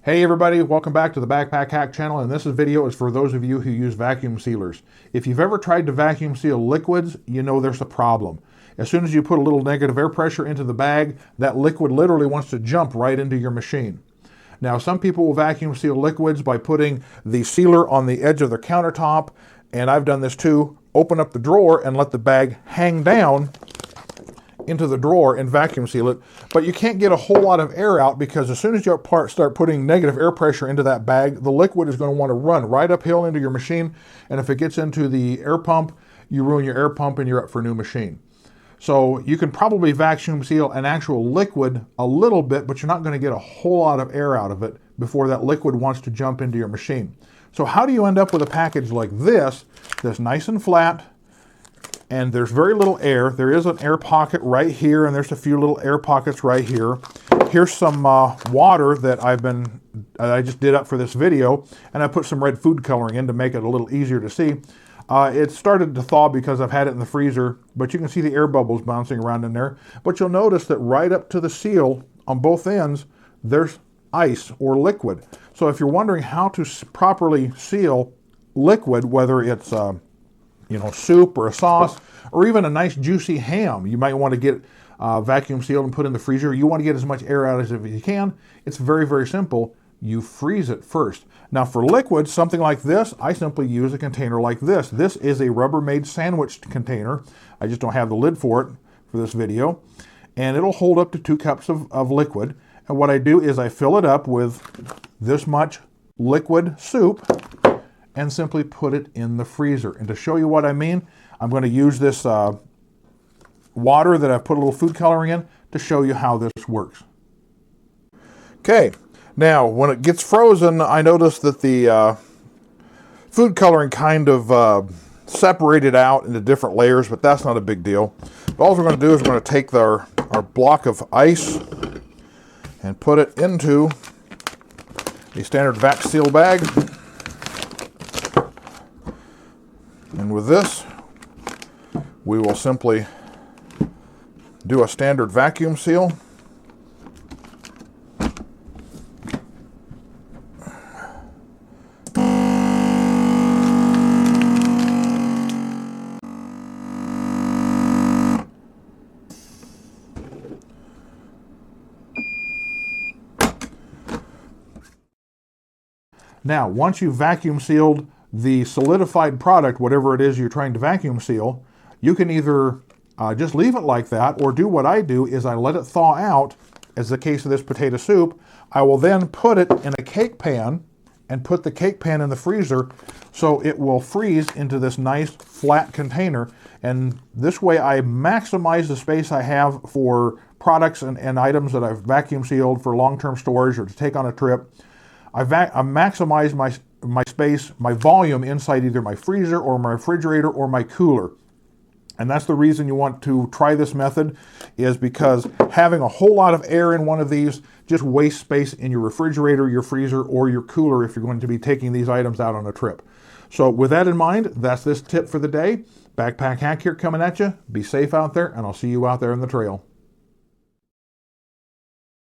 Hey everybody, welcome back to the Backpack Hack channel, and this video is for those of you who use vacuum sealers. If you've ever tried to vacuum seal liquids, you know there's a problem. As soon as you put a little negative air pressure into the bag, that liquid literally wants to jump right into your machine. Now, some people will vacuum seal liquids by putting the sealer on the edge of their countertop, and I've done this too. Open up the drawer and let the bag hang down into the drawer and vacuum seal it, but you can't get a whole lot of air out because as soon as you start putting negative air pressure into that bag, the liquid is going to want to run right uphill into your machine, and if it gets into the air pump, you ruin your air pump and you're up for a new machine. So you can probably vacuum seal an actual liquid a little bit, but you're not going to get a whole lot of air out of it before that liquid wants to jump into your machine. So how do you end up with a package like this that's nice and flat, and there's very little air? There is an air pocket right here, and there's a few little air pockets right here. Here's some water that I just did up for this video, and I put some red food coloring in to make it a little easier to see. It started to thaw because I've had it in the freezer, but you can see the air bubbles bouncing around in there. But you'll notice that right up to the seal on both ends, there's ice or liquid. So if you're wondering how to properly seal liquid, whether it's soup or a sauce, or even a nice juicy ham, you might want to get vacuum sealed and put in the freezer. You want to get as much air out as you can. It's very, very simple. You freeze it first. Now for liquids, something like this, I simply use a container like this. This is a Rubbermaid sandwich container. I just don't have the lid for it for this video. And it'll hold up to 2 cups of liquid. And what I do is I fill it up with this much liquid soup and simply put it in the freezer. And to show you what I mean, I'm going to use this water that I've put a little food coloring in to show you how this works. Okay, now when it gets frozen, I notice that the food coloring kind of separated out into different layers, but that's not a big deal. But all we're going to do is we're going to take our block of ice and put it into a standard Vac Seal bag. And with this, we will simply do a standard vacuum seal. Now, once you've vacuum sealed the solidified product, whatever it is you're trying to vacuum seal, you can either just leave it like that, or do what I do is I let it thaw out, as the case of this potato soup. I will then put it in a cake pan and put the cake pan in the freezer so it will freeze into this nice flat container. And this way I maximize the space I have for products and items that I've vacuum sealed for long-term storage or to take on a trip. I maximize my space, my volume inside either my freezer or my refrigerator or my cooler. And that's the reason you want to try this method, is because having a whole lot of air in one of these just wastes space in your refrigerator, your freezer, or your cooler if you're going to be taking these items out on a trip. So with that in mind, that's this tip for the day. Backpack Hack here coming at you. Be safe out there, and I'll see you out there in the trail.